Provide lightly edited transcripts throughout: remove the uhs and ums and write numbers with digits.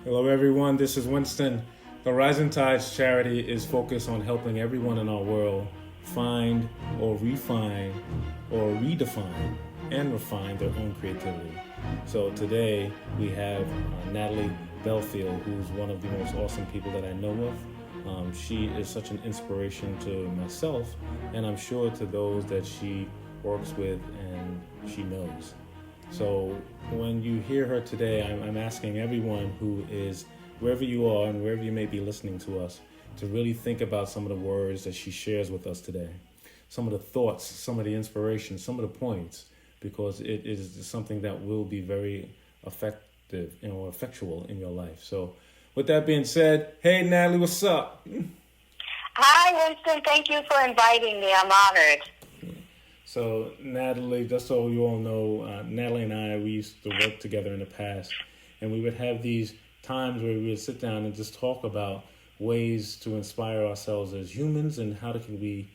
Hello, everyone. This is Winston. The Rising Tides charity is focused on helping everyone in our world find or refine or redefine and refine their own creativity. So today we have Nathalie Belfield, who's one of the most awesome people that I know of. She is such an inspiration to myself, and I'm sure to those that she works with and she knows. So when you hear her today, I'm asking everyone who is wherever you are and wherever you may be listening to us to really think about some of the words that she shares with us today, some of the thoughts, some of the inspiration, some of the points, because it is something that will be very effective, effectual in your life. So with that being said, hey Nathalie, what's up? Hi Winston, thank you for inviting me. I'm honored. So Nathalie, just so you all know, Nathalie and I, we used to work together in the past, and we would have these times where we would sit down and just talk about ways to inspire ourselves as humans and how can we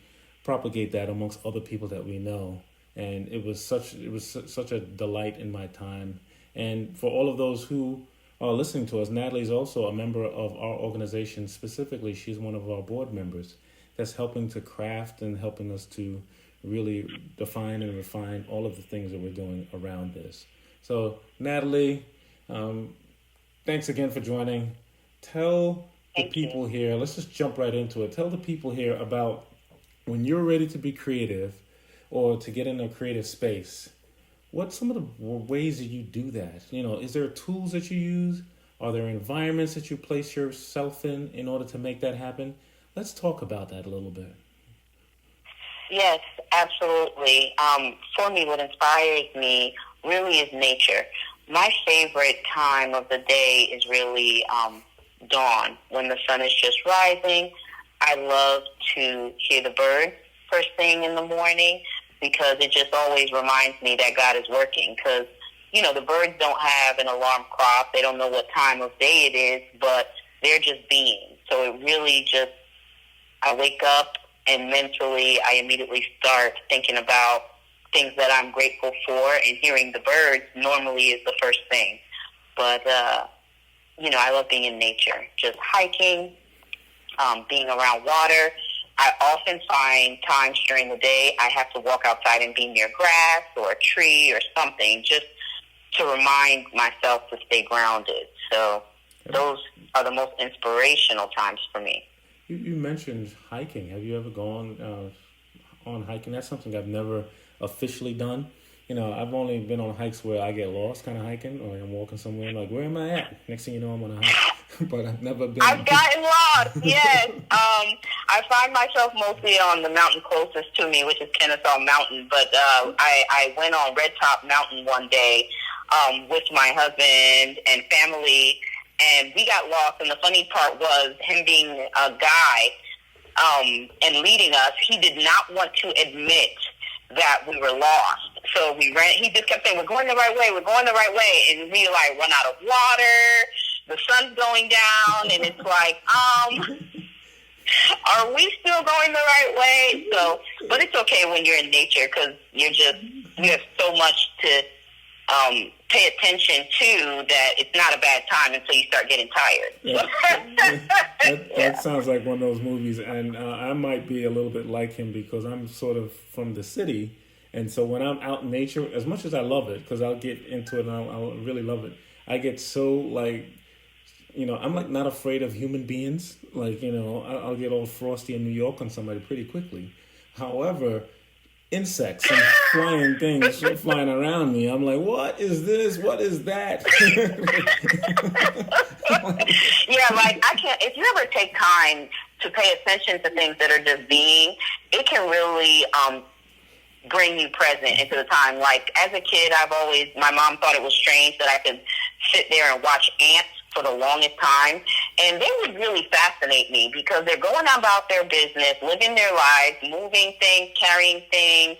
propagate that amongst other people that we know. And it was such a delight in my time. And for all of those who are listening to us, Nathalie is also a member of our organization. Specifically, she's one of our board members that's helping to craft and helping us to really define and refine all of the things that we're doing around this. So, Nathalie, thanks again for joining. Tell the people here, let's just jump right into it. Tell the people here about when you're ready to be creative or to get in a creative space, what's some of the ways that you do that? Is there tools that you use? Are there environments that you place yourself in order to make that happen? Let's talk about that a little bit. Yes, absolutely. For me, what inspires me really is nature. My favorite time of the day is really dawn, when the sun is just rising. I love to hear the birds first thing in the morning because it just always reminds me that God is working. Because, the birds don't have an alarm clock. They don't know what time of day it is, but they're just being. So it really just, I wake up and mentally I immediately start thinking about things that I'm grateful for, and hearing the birds normally is the first thing. But, I love being in nature, just hiking, being around water. I often find times during the day I have to walk outside and be near grass or a tree or something just to remind myself to stay grounded. So those are the most inspirational times for me. You mentioned hiking. Have you ever gone on hiking? That's something I've never officially done. I've only been on hikes where I get lost kind of hiking, or I'm walking somewhere and like, where am I at? Next thing you know, I'm on a hike. But I've never been. I've gotten lost, yes. I find myself mostly on the mountain closest to me, which is Kennesaw Mountain. But I went on Red Top Mountain one day with my husband and family, and we got lost. And the funny part was him being a guide and leading us. He did not want to admit that we were lost. So we ran. He just kept saying, "We're going the right way. We're going the right way." And we run out of water. The sun's going down, and it's like, are we still going the right way? So, but it's okay when you're in nature because you have so much to pay attention to that it's not a bad time until you start getting tired. Yeah. That sounds like one of those movies, and I might be a little bit like him because I'm sort of from the city, and so when I'm out in nature, as much as I love it, because I'll get into it and I'll really love it, I get so I'm not afraid of human beings. I'll get all frosty in New York on somebody pretty quickly. However, insects and flying things flying around me, I'm like, what is this? What is that? Yeah, I can't. If you ever take time to pay attention to things that are just being, it can really bring you present into the time. Like as a kid, my mom thought it was strange that I could sit there and watch ants for the longest time, and they would really fascinate me because they're going about their business, living their lives, moving things, carrying things.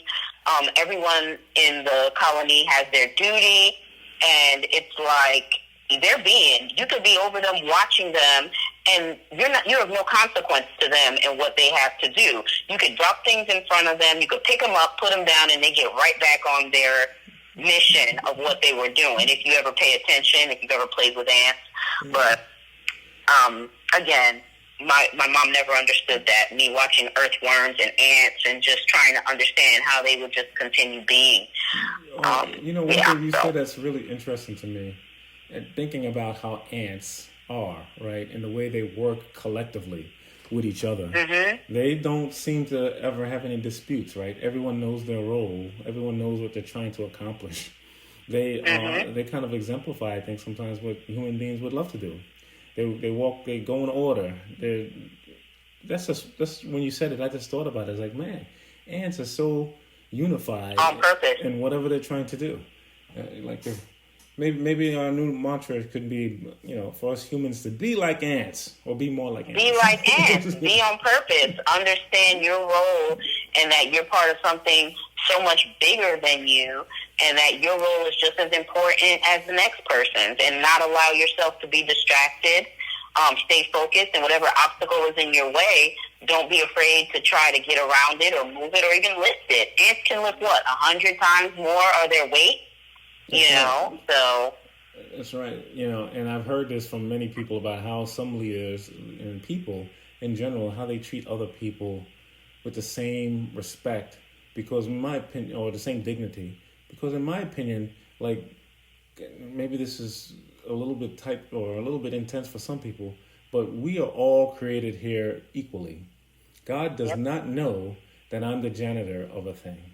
Everyone in the colony has their duty, and it's like they're being. You could be over them, watching them, and you have no consequence to them in what they have to do. You could drop things in front of them, you could pick them up, put them down, and they get right back on their mission of what they were doing. If you ever pay attention, if you've ever played with ants. But again, my mom never understood that. Me watching earthworms and ants and just trying to understand how they would just continue being. One thing you said that's really interesting to me, and thinking about how ants are, right, and the way they work collectively with each other. Mm-hmm. They don't seem to ever have any disputes, right? Everyone knows their role. Everyone knows what they're trying to accomplish. They kind of exemplify, I think, sometimes what human beings would love to do. They walk, they go in order. That's when you said it, I just thought about it. It's like, man, ants are so unified on purpose in whatever they're trying to do. Maybe our new mantra could be, for us humans to be like ants or be more like ants. Be like ants. Be on purpose. Understand your role and that you're part of something so much bigger than you, and that your role is just as important as the next person's, and not allow yourself to be distracted. Stay focused, and whatever obstacle is in your way, don't be afraid to try to get around it or move it or even lift it. Ants can lift, 100 times more of their weight? So... That's right. And I've heard this from many people about how some leaders and people in general, how they treat other people with the same respect, because in my opinion, or the same dignity, because in my opinion, like, maybe this is a little bit tight or a little bit intense for some people, but we are all created here equally. God does not know that I'm the janitor of a thing.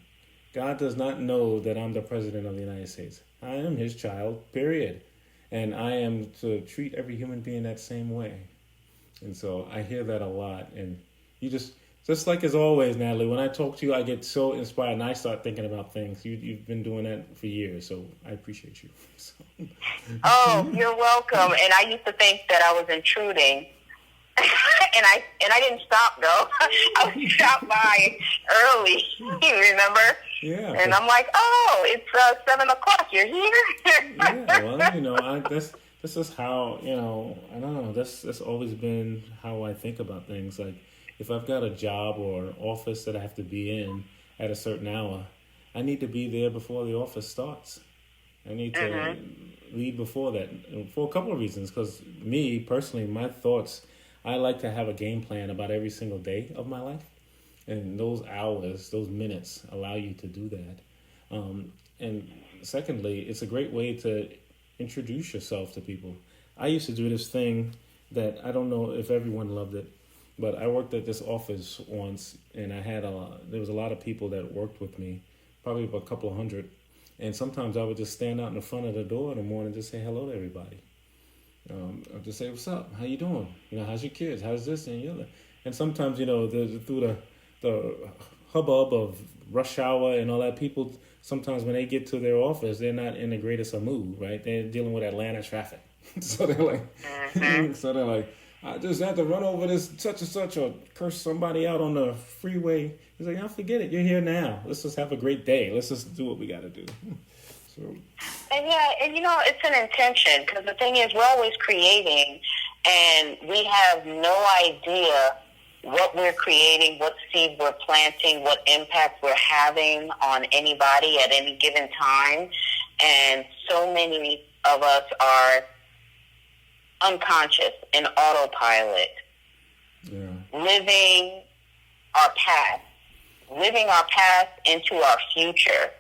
God does not know that I'm the president of the United States. I am his child, period. And I am to treat every human being that same way. And so I hear that a lot. And you just like as always, Nathalie, when I talk to you, I get so inspired and I start thinking about things. You've been doing that for years, so I appreciate you. Oh, you're welcome. And I used to think that I was intruding. and I didn't stop though. I was stopped by early. Remember? Yeah. And I'm like, oh, it's 7:00. You're here. Yeah. Well, this is how I don't know. That's always been how I think about things. Like, if I've got a job or an office that I have to be in at a certain hour, I need to be there before the office starts. I need to leave before that for a couple of reasons. Because me personally, my thoughts. I like to have a game plan about every single day of my life. And those hours, those minutes allow you to do that. And secondly, it's a great way to introduce yourself to people. I used to do this thing that I don't know if everyone loved it, but I worked at this office once, and there was a lot of people that worked with me, probably about a couple of hundred. And sometimes I would just stand out in the front of the door in the morning and just say hello to everybody. I'll just say, what's up? How you doing? How's your kids? How's this and the other? And sometimes, through the hubbub of rush hour and all that, people, sometimes when they get to their office, they're not in the greatest of mood, right? They're dealing with Atlanta traffic. So they're like, I just had to run over this such and such or curse somebody out on the freeway. He's like, forget it. You're here now. Let's just have a great day. Let's just do what we got to do. So. And it's an intention, because the thing is, we're always creating, and we have no idea what we're creating, what seed we're planting, what impact we're having on anybody at any given time. And so many of us are unconscious in autopilot, living our past into our future,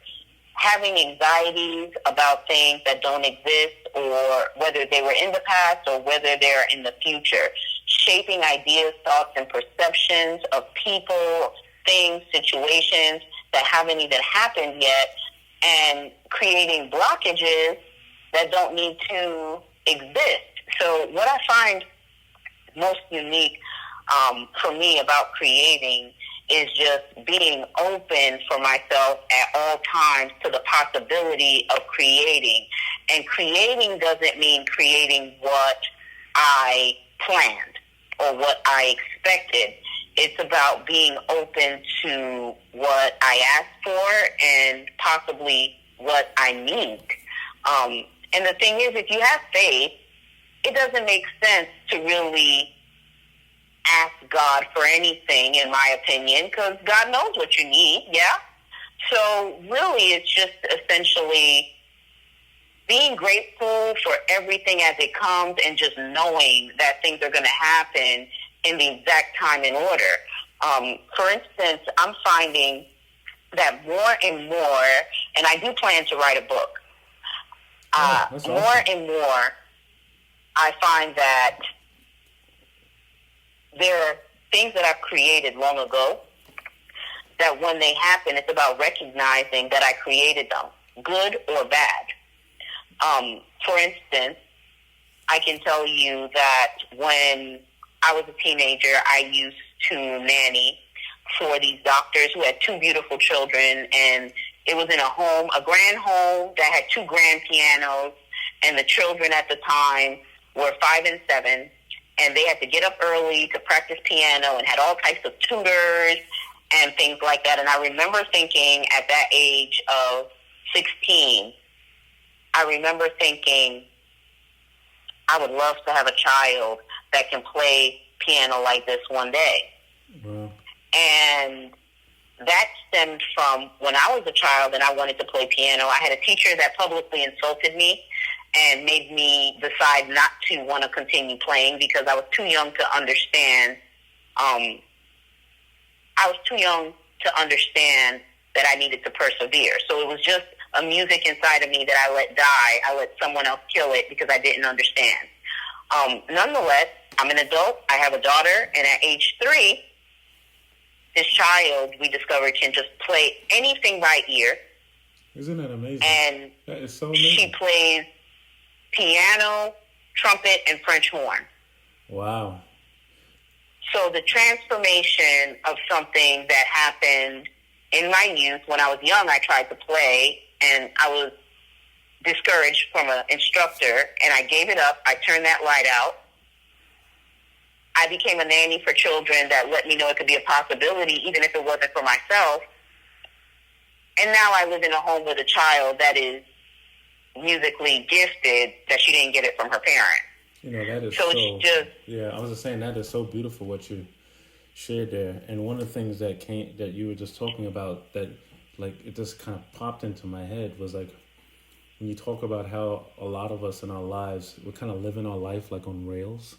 having anxieties about things that don't exist, or whether they were in the past or whether they're in the future, shaping ideas, thoughts, and perceptions of people, things, situations that haven't even happened yet, and creating blockages that don't need to exist. So what I find most unique for me about creating is just being open for myself at all times to the possibility of creating. And creating doesn't mean creating what I planned or what I expected. It's about being open to what I asked for and possibly what I need. And the thing is, if you have faith, it doesn't make sense to really ask God for anything, in my opinion, because God knows what you need, yeah? So really, it's just essentially being grateful for everything as it comes and just knowing that things are going to happen in the exact time and order. For instance, I'm finding that more and more, and I do plan to write a book, awesome. more and more, I find that there are things that I've created long ago that when they happen, it's about recognizing that I created them, good or bad. For instance, I can tell you that when I was a teenager, I used to nanny for these doctors who had two beautiful children, and it was in a home, a grand home that had two grand pianos, and the children at the time were 5 and 7, and they had to get up early to practice piano and had all types of tutors and things like that. And I remember thinking at that age of 16, I remember thinking, I would love to have a child that can play piano like this one day. Wow. And that stemmed from when I was a child and I wanted to play piano. I had a teacher that publicly insulted me and made me decide not to want to continue playing because I was too young to understand. I was too young to understand that I needed to persevere. So it was just a music inside of me that I let die. I let someone else kill it because I didn't understand. Nonetheless, I'm an adult. I have a daughter, and at age 3, this child, we discovered, can just play anything by ear. Isn't that amazing? And that is so amazing. She plays piano, trumpet, and French horn. Wow. So the transformation of something that happened in my youth, when I was young, I tried to play, and I was discouraged from an instructor, and I gave it up. I turned that light out. I became a nanny for children that let me know it could be a possibility, even if it wasn't for myself. And now I live in a home with a child that is musically gifted, that she didn't get it from her parents. You know, that is so it's just, yeah, I was just saying that is so beautiful what you shared there. And one of the things that you were just talking about that, like, it just kind of popped into my head was, like, when you talk about how a lot of us in our lives, we're kind of living our life like on rails.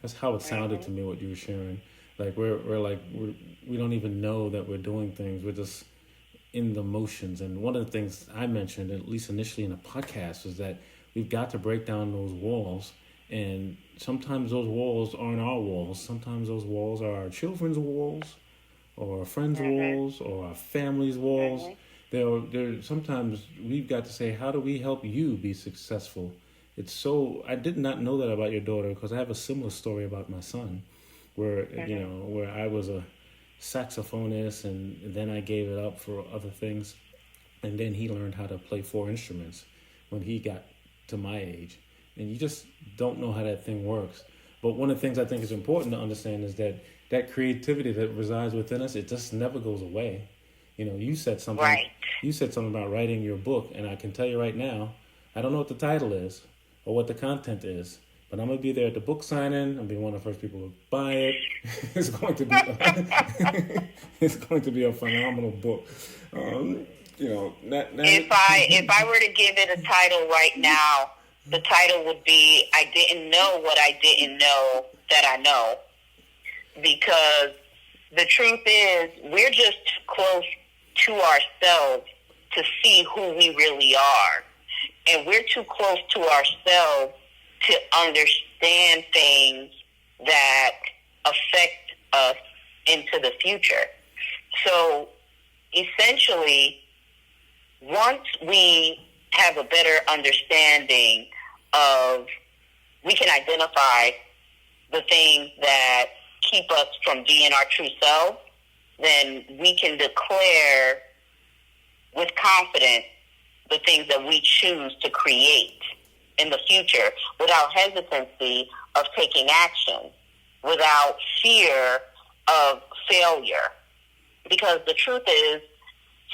That's how it sounded to me, what you were sharing. Like, we don't even know that we're doing things. We're just in the motions. And one of the things I mentioned, at least initially in the podcast, is that we've got to break down those walls. And sometimes those walls aren't our walls. Sometimes those walls are our children's walls, or our friends' walls, or our family's walls. They're sometimes we've got to say, how do we help you be successful? It's so, I did not know that about your daughter, because I have a similar story about my son, where where I was a saxophonist, and then I gave it up for other things, and then he learned how to play 4 instruments when he got to my age. And you just don't know how that thing works. But one of the things I think is important to understand is that creativity that resides within us, it just never goes away. You know, you said something. Right. You said something about writing your book, and I can tell you right now, I don't know what the title is or what the content is, but I'm gonna be there at the book signing. I'll be one of the first people to buy it. It's going to be a phenomenal book. If I were to give it a title right now, the title would be "I Didn't Know What I Didn't Know That I Know," because the truth is we're just close to ourselves to see who we really are. And we're too close to ourselves to understand things that affect us into the future. So essentially, once we have a better understanding of, we can identify the things that keep us from being our true selves, then we can declare with confidence the things that we choose to create in the future without hesitancy of taking action, without fear of failure. Because the truth is,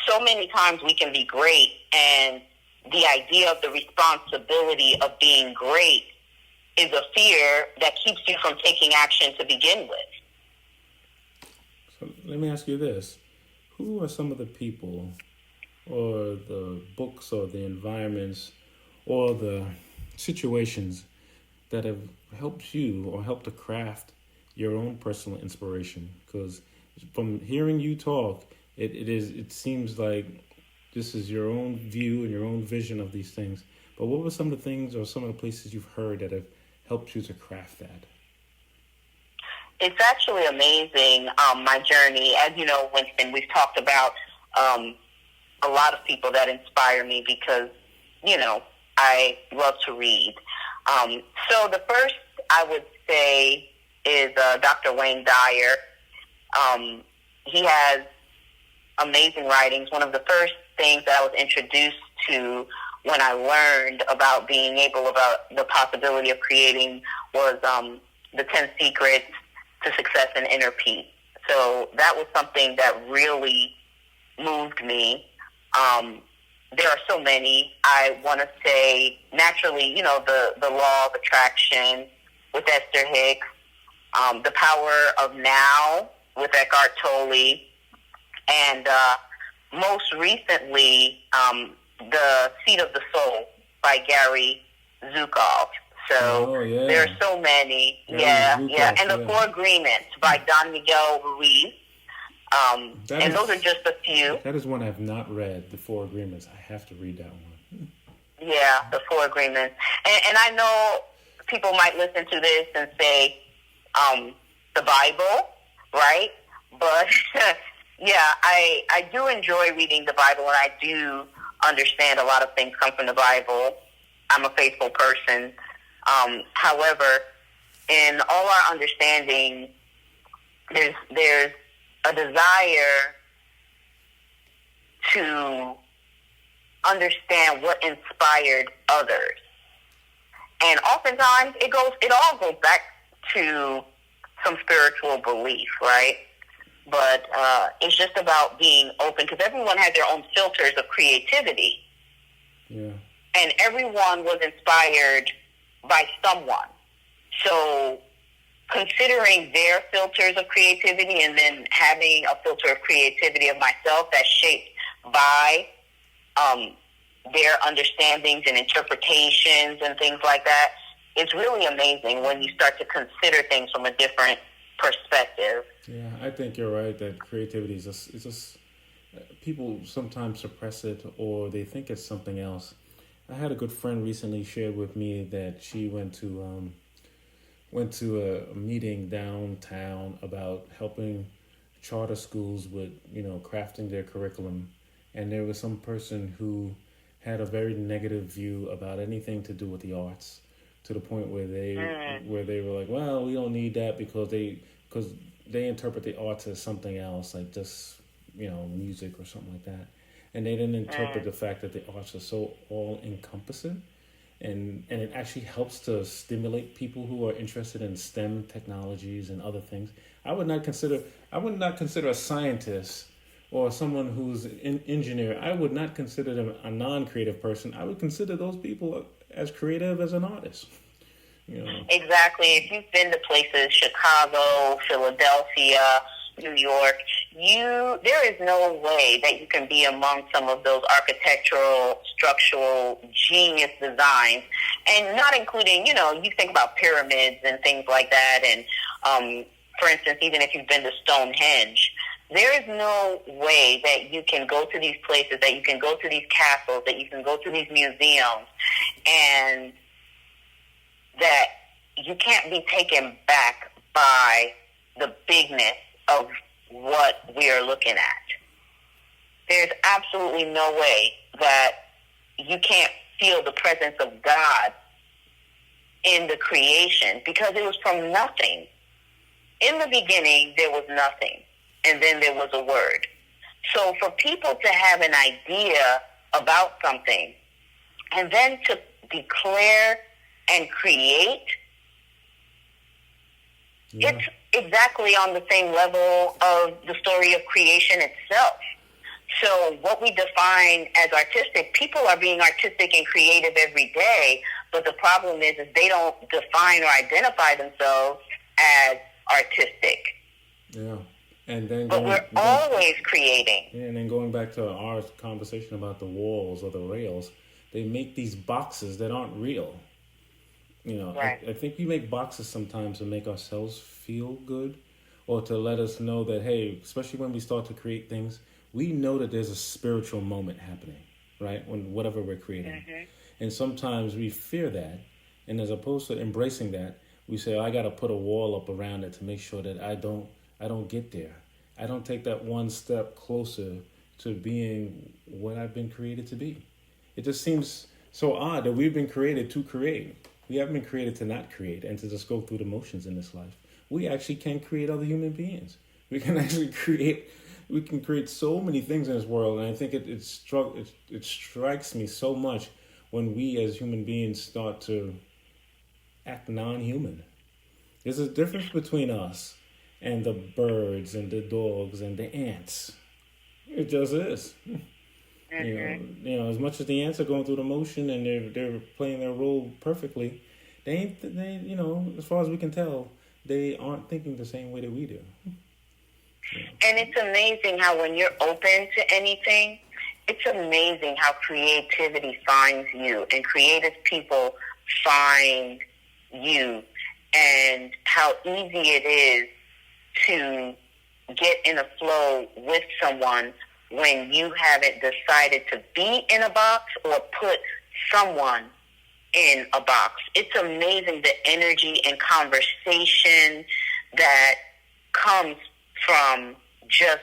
so many times we can be great, and the idea of the responsibility of being great is a fear that keeps you from taking action to begin with. So let me ask you this. Who are some of the people or the books or the environments or the situations that have helped you or helped to craft your own personal inspiration? Because from hearing you talk, it seems like this is your own view and your own vision of these things. But what were some of the things or some of the places you've heard that have helped you to craft that? It's actually amazing, my journey. As you know, Winston, we've talked about a lot of people that inspire me because, I love to read. So the first I would say is Dr. Wayne Dyer. He has amazing writings. One of the first things that I was introduced to when I learned about the possibility of creating was the 10 Secrets to Success and Inner Peace. So that was something that really moved me. There are so many. I want to say, naturally, the Law of Attraction with Esther Hicks, The Power of Now with Eckhart Tolle, and most recently, The Seat of the Soul by Gary Zukov. So there are so many. Zukov, and The Four Agreements by Don Miguel Ruiz. Those are just a few. That is one I've not read, The Four Agreements. I have to read that one. Yeah, The Four Agreements. And I know people might listen to this and say, the Bible, right? But, I do enjoy reading the Bible, and I do understand a lot of things come from the Bible. I'm a faithful person. However, in all our understanding, there's a desire to understand what inspired others. And oftentimes it all goes back to some spiritual belief, right? But it's just about being open, because everyone has their own filters of creativity. Yeah. And everyone was inspired by someone. So considering their filters of creativity and then having a filter of creativity of myself that's shaped by their understandings and interpretations and things like that, it's really amazing when you start to consider things from a different perspective. Yeah, I think you're right that creativity is just people sometimes suppress it or they think it's something else. I had a good friend recently shared with me that she went to a meeting downtown about helping charter schools with, crafting their curriculum. And there was some person who had a very negative view about anything to do with the arts, to the point where they were like, well, we don't need that because they interpret the arts as something else, like just, music or something like that. And they didn't interpret the fact that the arts are so all-encompassing. And it actually helps to stimulate people who are interested in STEM technologies and other things. I would not consider a scientist or someone who's an engineer. I would not consider them a non-creative person. I would consider those people as creative as an artist. Exactly. If you've been to places, Chicago, Philadelphia, New York, there is no way that you can be among some of those architectural, structural, genius designs, and not including, you think about pyramids and things like that, and for instance, even if you've been to Stonehenge, there is no way that you can go to these places, that you can go to these castles, that you can go to these museums, and that you can't be taken back by the bigness of what we are looking at. There's absolutely no way that you can't feel the presence of God in the creation, because it was from nothing. In the beginning, there was nothing, and then there was a word. So for people to have an idea about something and then to declare and create, it's exactly on the same level of the story of creation itself. So what we define as artistic, people are being artistic and creative every day, but the problem is they don't define or identify themselves as artistic. Yeah. And then we're always creating. Yeah, and then going back to our conversation about the walls or the rails, they make these boxes that aren't real. Right. I think we make boxes sometimes to make ourselves feel good, or to let us know that, hey, especially when we start to create things, we know that there's a spiritual moment happening, right? When whatever we're creating. Mm-hmm. And sometimes we fear that. And as opposed to embracing that, we say, I got to put a wall up around it to make sure that I don't get there. I don't take that one step closer to being what I've been created to be. It just seems so odd that we've been created to create. We haven't been created to not create and to just go through the motions in this life. We actually can create other human beings. We can actually create. We can create so many things in this world, and I think it strikes me so much when we as human beings start to act non-human. There's a difference between us and the birds and the dogs and the ants. It just is. As much as the ants are going through the motion and they're playing their role perfectly, as far as we can tell, they aren't thinking the same way that we do. And it's amazing how when you're open to anything, it's amazing how creativity finds you and creative people find you, and how easy it is to get in a flow with someone when you haven't decided to be in a box or put someone in a box. It's amazing the energy and conversation that comes from just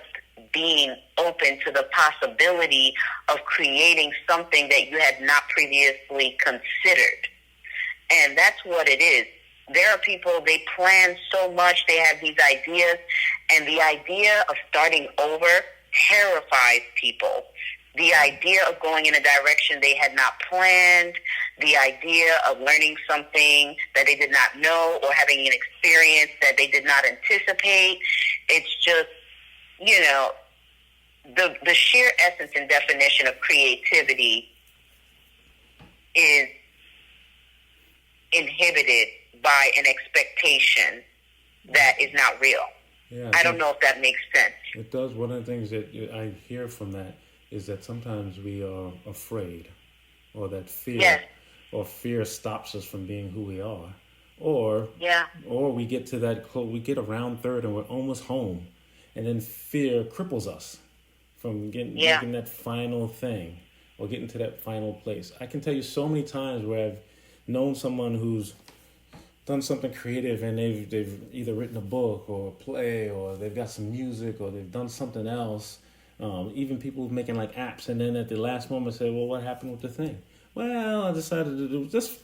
being open to the possibility of creating something that you had not previously considered. And that's what it is. There are people, they plan so much, they have these ideas, and the idea of starting over terrifies people. The idea of going in a direction they had not planned, the idea of learning something that they did not know, or having an experience that they did not anticipate. It's just, the sheer essence and definition of creativity is inhibited by an expectation that is not real. Yeah, I don't know if that makes sense. It does. One of the things that I hear from that is that sometimes we are afraid, or that fear stops us from being who we are, or we get to we get around third and we're almost home, and then fear cripples us from making that final thing or getting to that final place. I can tell you so many times where I've known someone who's done something creative, and they've either written a book or a play, or they've got some music, or they've done something else. Even people making like apps, and then at the last moment say, well, what happened with the thing? Well, I decided to do this.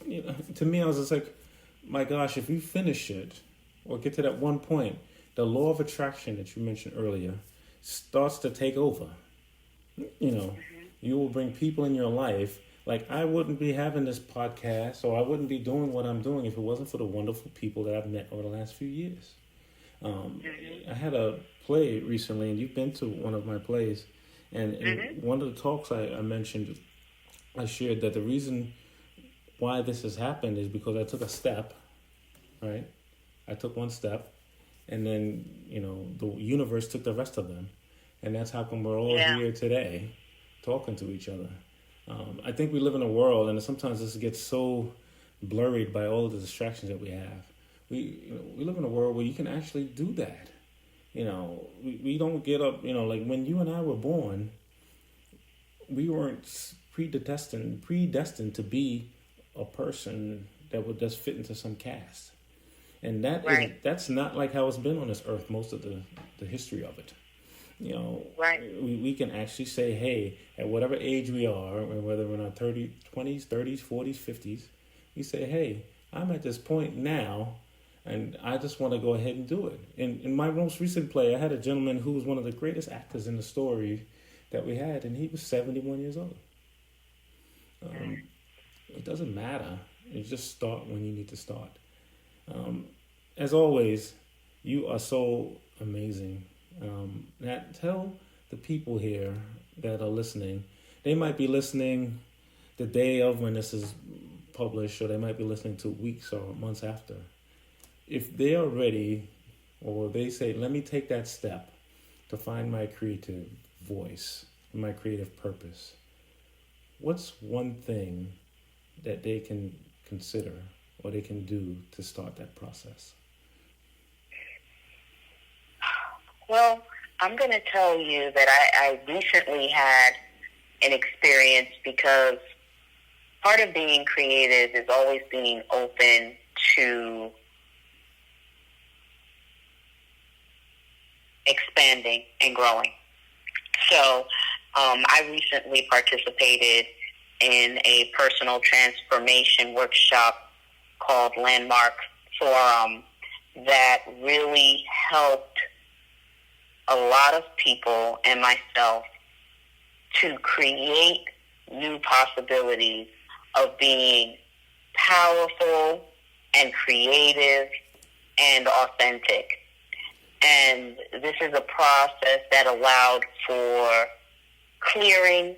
To me, I was just like, my gosh, if you finish it or get to that one point, the law of attraction that you mentioned earlier starts to take over. You will bring people in your life. Like, I wouldn't be having this podcast, or I wouldn't be doing what I'm doing if it wasn't for the wonderful people that I've met over the last few years. I had a play recently, and you've been to one of my plays, and in one of the talks I mentioned, I shared that the reason why this has happened is because I took a step, right? I took one step, and then, the universe took the rest of them. And that's how come we're all here today talking to each other. I think we live in a world, and sometimes this gets so blurred by all of the distractions that we have. We live in a world where you can actually do that. We don't get up, like when you and I were born, we weren't predestined to be a person that would just fit into some cast. And that's not like how it's been on this earth most of the history of it. We can actually say, hey, at whatever age we are, whether we're in our 20s, 30s, 40s, 50s, we say, hey, I'm at this point now, and I just want to go ahead and do it. In my most recent play, I had a gentleman who was one of the greatest actors in the story that we had, and he was 71 years old. It doesn't matter. You just start when you need to start. As always, you are so amazing. Nat, tell the people here that are listening, they might be listening the day of when this is published, or they might be listening 2 weeks or months after. If they are ready, or they say, let me take that step to find my creative voice and my creative purpose, what's one thing that they can consider or they can do to start that process? Well, I'm going to tell you that I recently had an experience because part of being creative is always being open to expanding and growing. So I recently participated in a personal transformation workshop called Landmark Forum that really helped a lot of people and myself to create new possibilities of being powerful and creative and authentic. And this is a process that allowed for clearing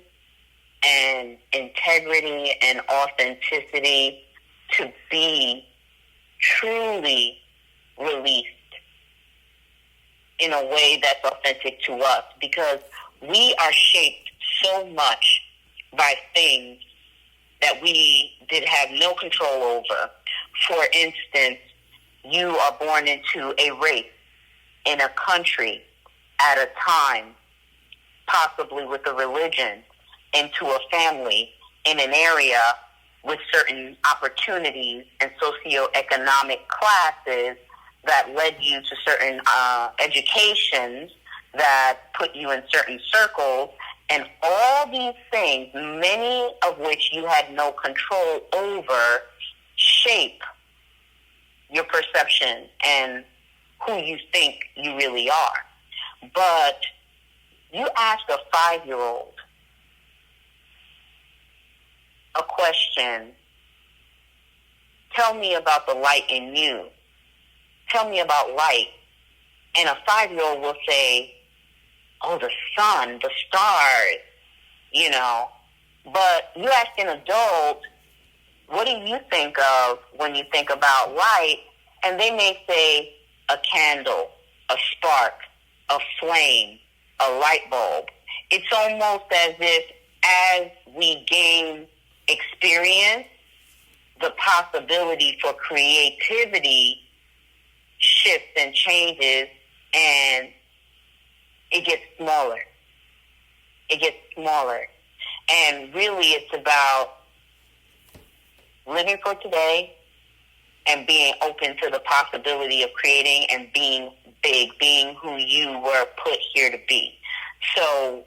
and integrity and authenticity to be truly released in a way that's authentic to us, because we are shaped so much by things that we did have no control over. For instance, you are born into a race, in a country, at a time, possibly with a religion, into a family, in an area with certain opportunities and socioeconomic classes that led you to certain educations that put you in certain circles, and all these things, many of which you had no control over, shape your perception and who you think you really are. But you ask a 5-year-old a question, tell me about the light in you. Tell me about light. And a 5-year-old will say, oh, the sun, the stars, you know. But you ask an adult, what do you think of when you think about light? And they may say a candle, a spark, a flame, a light bulb. It's almost as if as we gain experience, the possibility for creativity shifts and changes, and it gets smaller. It gets smaller. And really it's about living for today and being open to the possibility of creating and being big, being who you were put here to be. So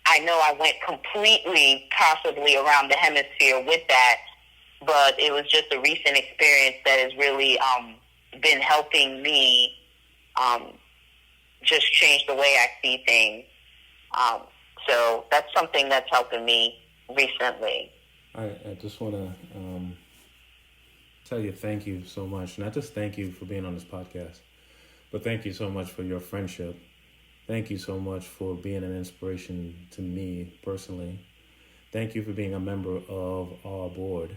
I know I went completely possibly around the hemisphere with that, but it was just a recent experience that has really been helping me just change the way I see things. So that's something that's helping me recently. I just want to tell you thank you so much. Not just thank you for being on this podcast, but thank you so much for your friendship. Thank you so much for being an inspiration to me personally. Thank you for being a member of our board.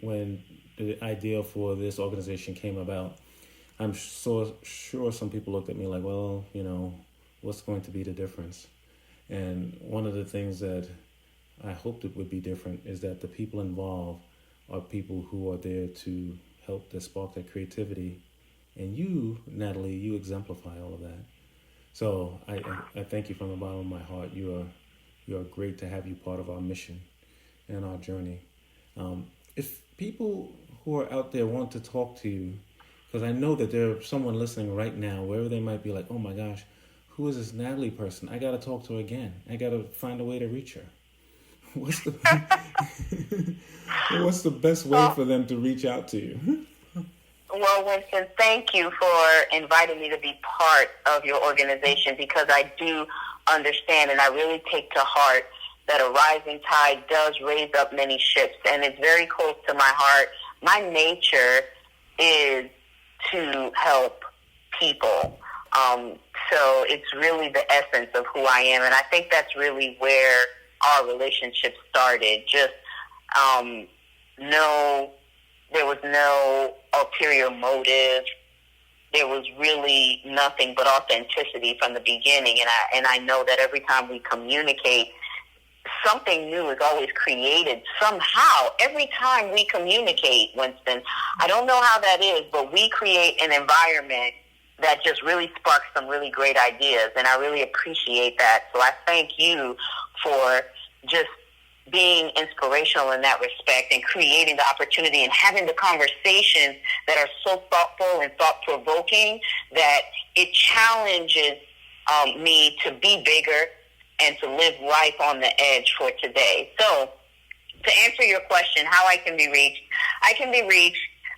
When the idea for this organization came about, I'm so sure some people looked at me like, well, you know, what's going to be the difference? And one of the things that I hoped it would be different is that the people involved are people who are there to help to spark that creativity. And you, Nathalie, you exemplify all of that. So I thank you from the bottom of my heart. You are great to have you part of our mission and our journey. If people who are out there want to talk to you, because I know that there's someone listening right now, wherever they might be like, oh my gosh, who is this Nathalie person? I got to talk to her again. I got to find a way to reach her. What's the what's the best way for them to reach out to you? Well, Winston, thank you for inviting me to be part of your organization, because I do understand and I really take to heart that a rising tide does raise up many ships, and it's very close to my heart. My nature is to help people. So it's really the essence of who I am, and I think that's really where our relationship started. Just there was no ulterior motive. There was really nothing but authenticity from the beginning, and I know that every time we communicate, something new is always created somehow every time we communicate, Winston. I don't know how that is, but we create an environment that just really sparks some really great ideas, and I really appreciate that. So I thank you for just being inspirational in that respect and creating the opportunity and having the conversations that are so thoughtful and thought-provoking that it challenges me to be bigger and to live life on the edge for today. So to answer your question, how I can be reached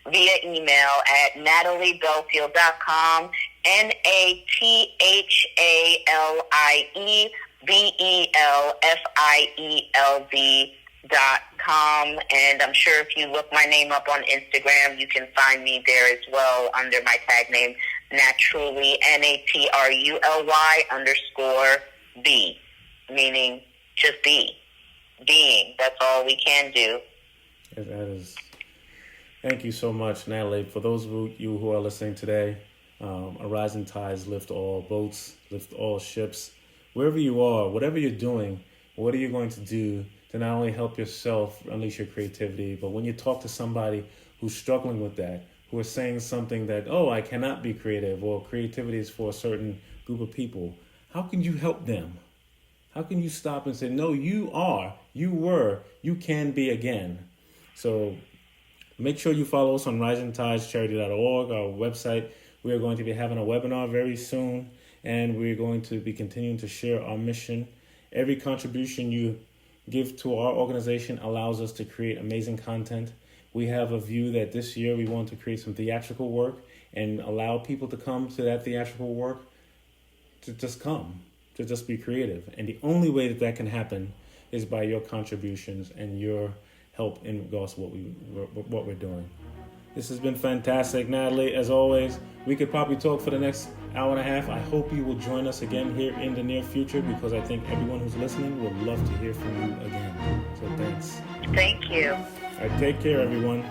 via email at NathalieBelfield.com, NathalieBelfield.com. And I'm sure if you look my name up on Instagram, you can find me there as well under my tag name, Natruly, NATRULY_B, meaning just being. That's all we can do. That is. Thank you so much, Nathalie. For those of you who are listening today, a rising tides lift all boats, lift all ships. Wherever you are, whatever you're doing, what are you going to do to not only help yourself unleash your creativity, but when you talk to somebody who's struggling with that, who is saying something that, oh, I cannot be creative, or creativity is for a certain group of people, how can you help them? How can you stop and say, no, you are, you were, you can be again? So make sure you follow us on risingtidescharity.org, our website. We are going to be having a webinar very soon, and we're going to be continuing to share our mission. Every contribution you give to our organization allows us to create amazing content. We have a view that this year we want to create some theatrical work and allow people to come to that theatrical work to just come, to just be creative. And the only way that can happen is by your contributions and your help in regards to what we're doing. This has been fantastic, Nathalie. As always, we could probably talk for the next hour and a half. I hope you will join us again here in the near future, because I think everyone who's listening would love to hear from you again. So thanks. Thank you. All right, take care, everyone.